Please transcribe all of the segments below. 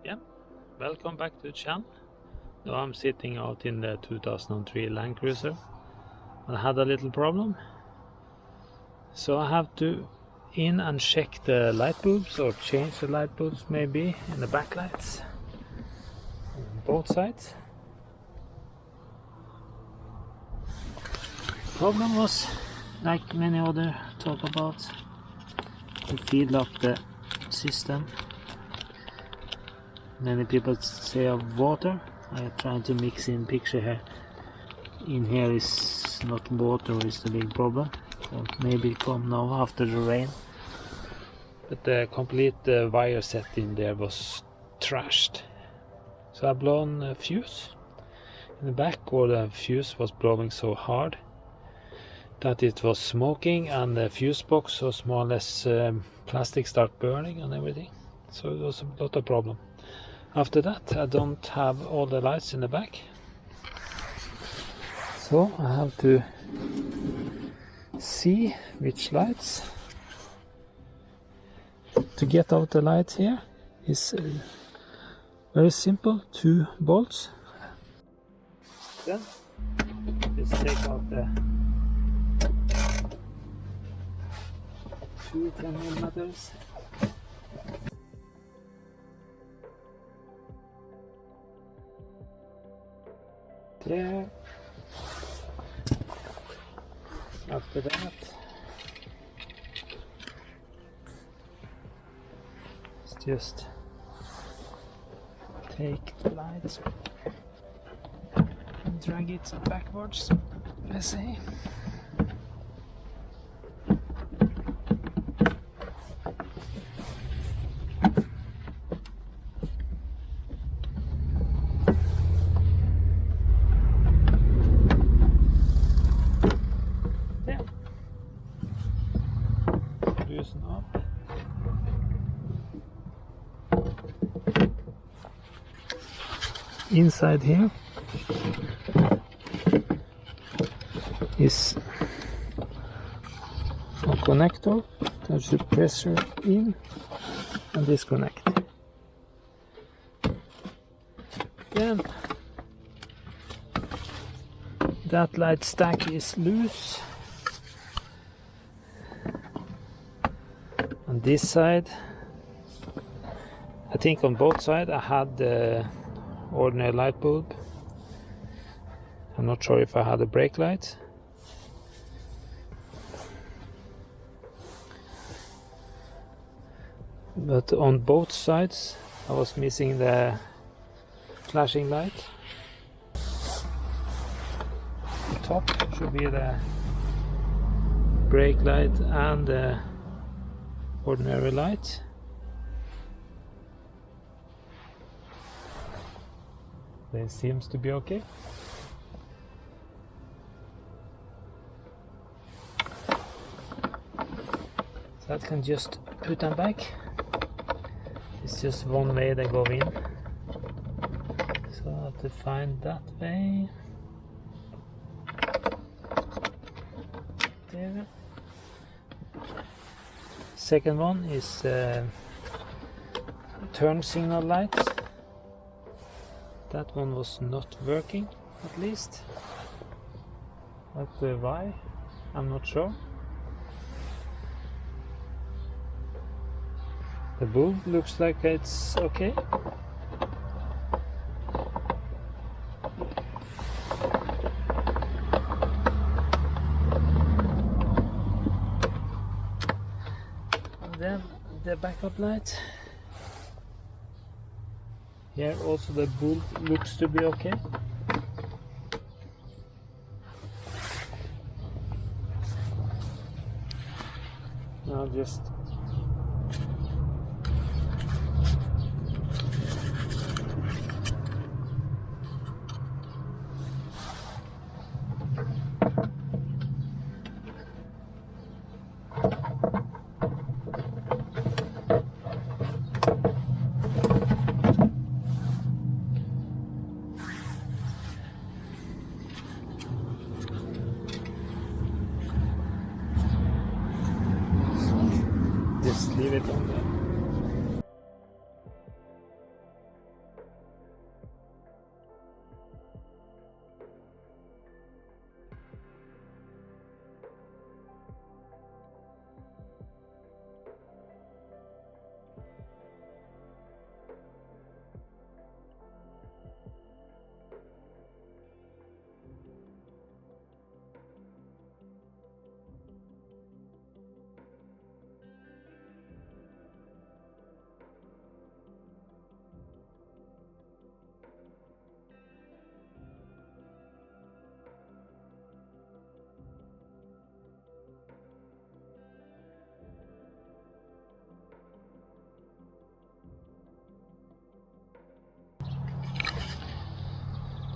Yeah, welcome back to the channel. Now I'm sitting out in the 2003 Land Cruiser. I had a little problem, so I have to in and check the light bulbs or change the light bulbs maybe in the backlights on both sides. Problem was, like many other talk about, to fill up the system. Many people say of water. I am trying to mix in picture here. In here is not water is the big problem. So maybe come now after the rain. But the complete wire set in there was trashed. So I blown a fuse in the back, or the fuse was blowing so hard that it was smoking, and the fuse box was more or less plastic start burning and everything. So it was a lot of problem. After that I don't have all the lights in the back, so I have to see which lights. To get out the lights here is very simple, 2 bolts. Then just take out the 2 10mm. There. After that, let's just take the lights and drag it backwards, let's see. Loosen up. Inside here is a connector that should pressure in and disconnect. Then that light stack is loose. On this side, I think on both sides I had the ordinary light bulb. I'm not sure if I had a brake light. But on both sides I was missing the flashing light. The top should be the brake light and the ordinary light. They seems to be okay. So I can just put them back. It's just one way they go in. So I have to find that way. There. Second one is turn signal light. That one was not working, at least. But why? I'm not sure. The bulb looks like it's okay. Then the backup light. Here also the bulb looks to be okay. Now just leave it on there.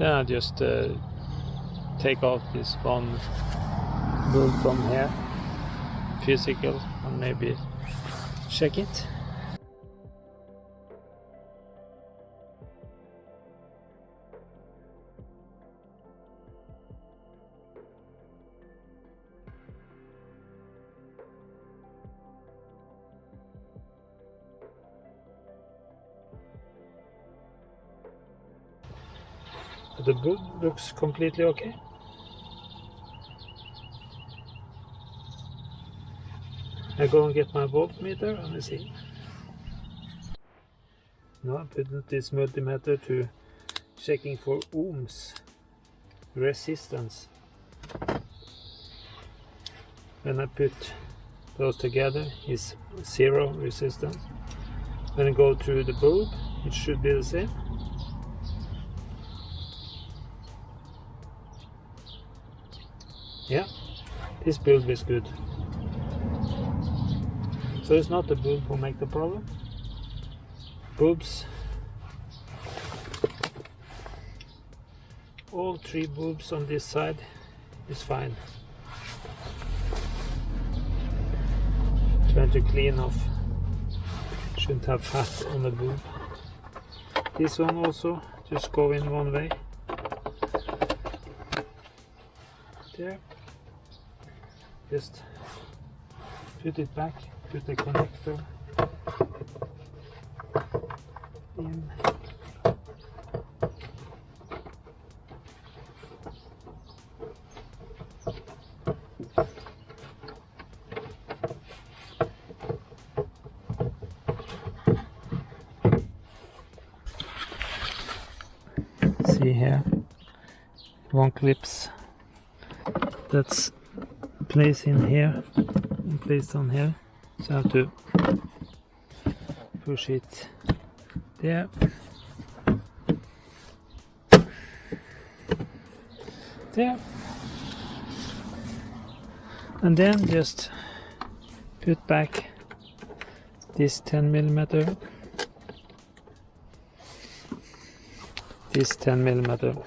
Then I just take off this one bulb from here, physical, and maybe check it. The bulb looks completely okay. I go and get my voltmeter and we see. Now I put this multimeter to checking for ohms resistance. When I put those together, is 0 resistance. When I go through the bulb, it should be the same. Yeah, this bulb is good. So it's not the bulb who make the problem. Bulbs, all 3 bulbs on this side is fine. Trying to clean off, shouldn't have fat on the bulb. This one also, just go in one way. There. Just put it back, put the connector in. See here, one clips that's placed in here and placed on here, so I have to push it there, there, and then just put back this 10mm, this 10mm.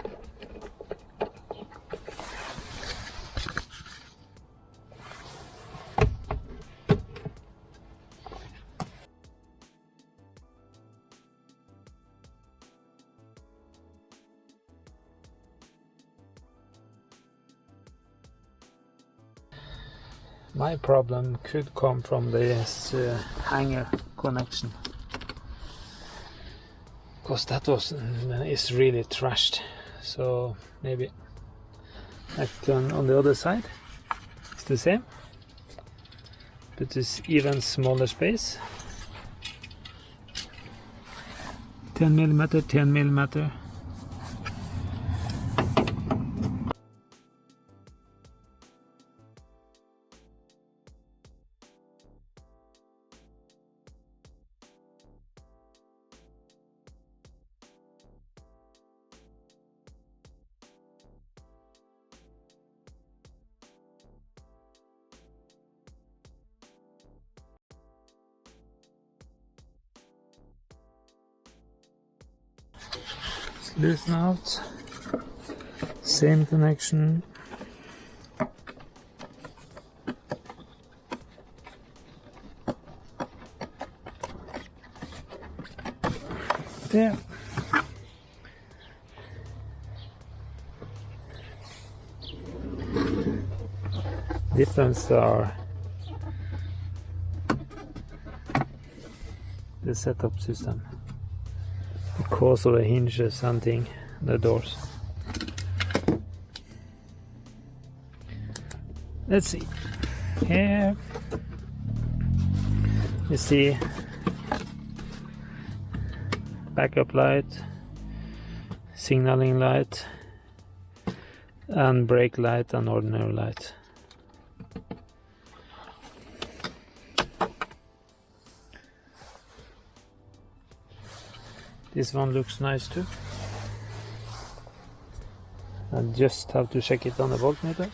My problem could come from this hanger connection, because that is really trashed. So maybe I turn on the other side. It's the same, but it's even smaller space. 10mm, 10mm. Loosen out, same connection. There. Difference are the setup system. Because of the hinges and thing, the doors. Let's see. Here you see backup light, signaling light, and brake light and ordinary light. This one looks nice too. I just have to check it on the voltmeter.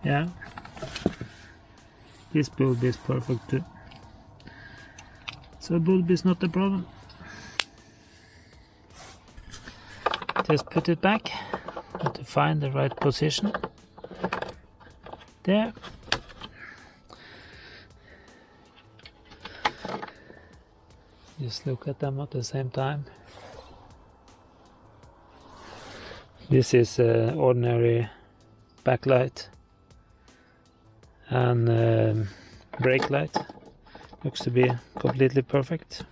Yeah, this bulb is perfect too. So bulb is not the problem. Just put it back. Have to find the right position. There. Just look at them at the same time. This is ordinary backlight and brake light. Looks to be completely perfect.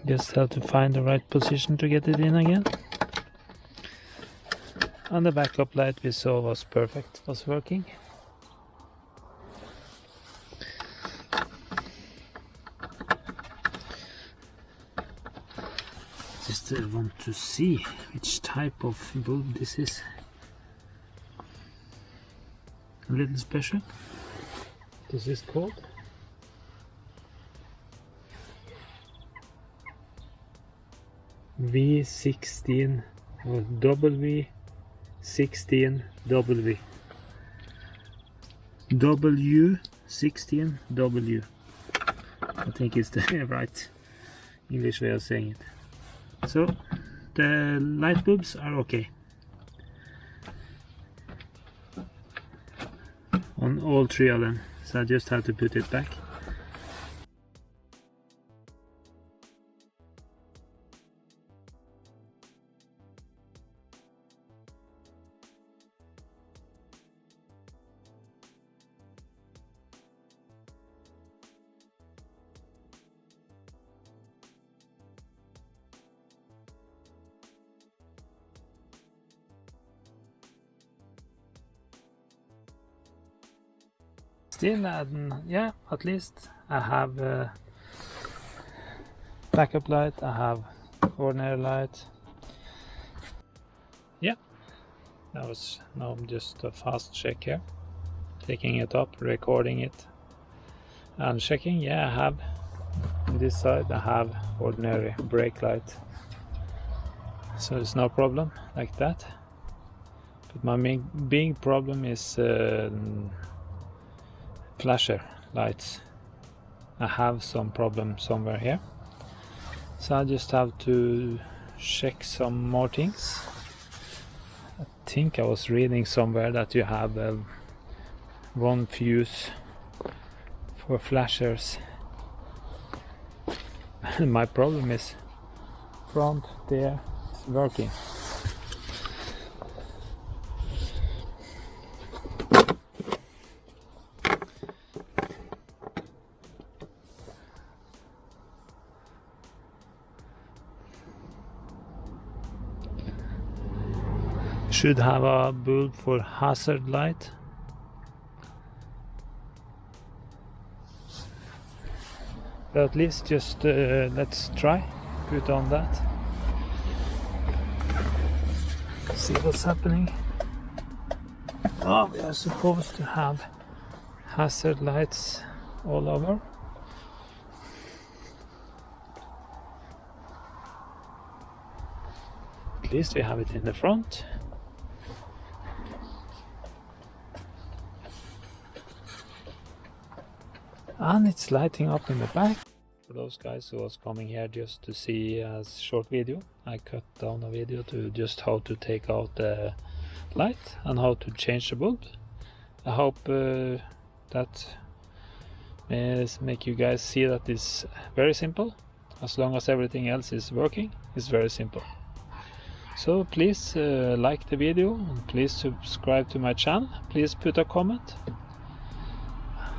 Just have to find the right position to get it in again. And the backup light we saw was perfect, was working. Just want to see which type of bulb this is. A little special. This is called V16 or W16W. W16W. I think it's the right English way of saying it. So the light bulbs are okay on all three of them, so I just have to put it back. Still, yeah, at least I have backup light, I have ordinary light. Yeah, that was now just a fast check here. Taking it up, recording it and checking. Yeah, I have on this side, I have ordinary brake light. So it's no problem like that. But my big problem is flasher lights. I have some problem somewhere here, so I just have to check some more things. I think I was reading somewhere that you have one fuse for flashers. My problem is front there is working. Should have a bulb for hazard light. But at least just let's try put on that. See what's happening. Oh, we are supposed to have hazard lights all over. At least we have it in the front. And it's lighting up in the back. For those guys who was coming here just to see a short video, I cut down a video to just how to take out the light and how to change the bulb. I hope that make you guys see that it's very simple. As long as everything else is working, it's very simple. So please like the video and please subscribe to my channel. Please put a comment.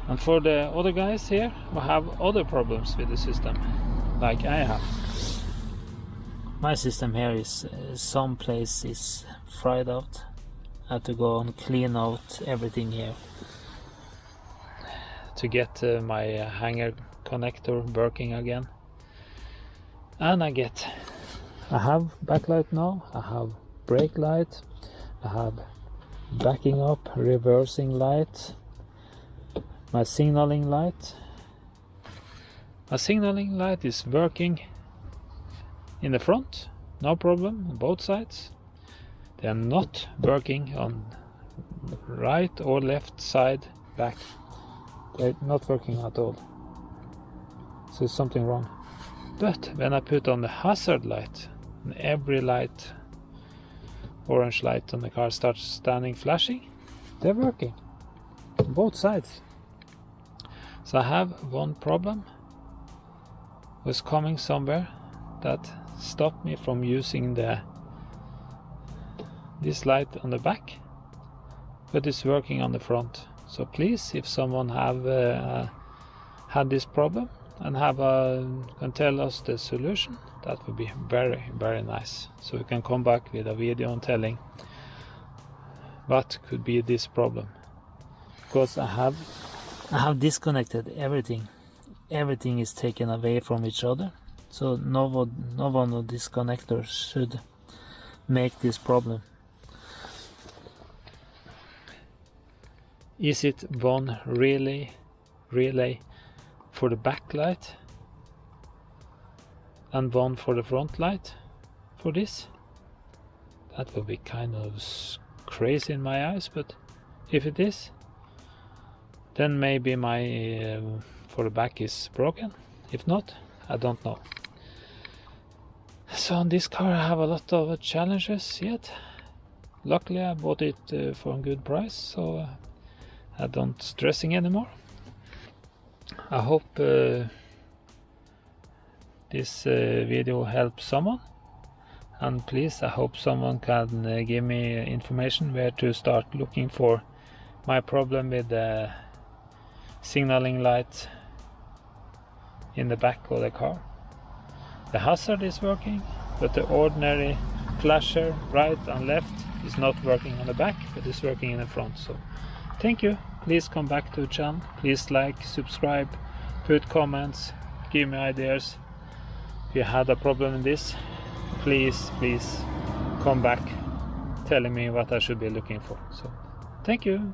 And for the other guys here who have other problems with the system, like I have. My system here is some place is fried out. I have to go and clean out everything here to get my hanger connector working again. And I have backlight now, I have brake light, I have backing up, reversing light. My signaling light. My signaling light is working in the front, no problem on both sides. They are not working on right or left side back. They're not working at all. So there's something wrong. But when I put on the hazard light, and every light, orange light on the car starts standing flashing, they're working on both sides. So I have one problem was coming somewhere that stopped me from using this light on the back, but it's working on the front. So please, if someone have had this problem and can tell us the solution, that would be very, very nice. So we can come back with a video on telling what could be this problem. Because I have disconnected everything. Everything is taken away from each other. So no one of these connectors should make this problem. Is it one relay for the backlight and one for the front light for this? That would be kind of crazy in my eyes, but if it is, then maybe my for the back is broken. If not, I don't know. So on this car I have a lot of challenges yet. Luckily I bought it for a good price, so I don't stressing anymore. I hope this video helps someone, and please, I hope someone can give me information where to start looking for my problem with the signaling light in the back of the car. The hazard is working, but the ordinary flasher right and left is not working on the back, but is working in the front. So thank you. Please come back to the channel. Please like, subscribe, put comments, give me ideas. If you had a problem in this, please come back telling me what I should be looking for. So thank you.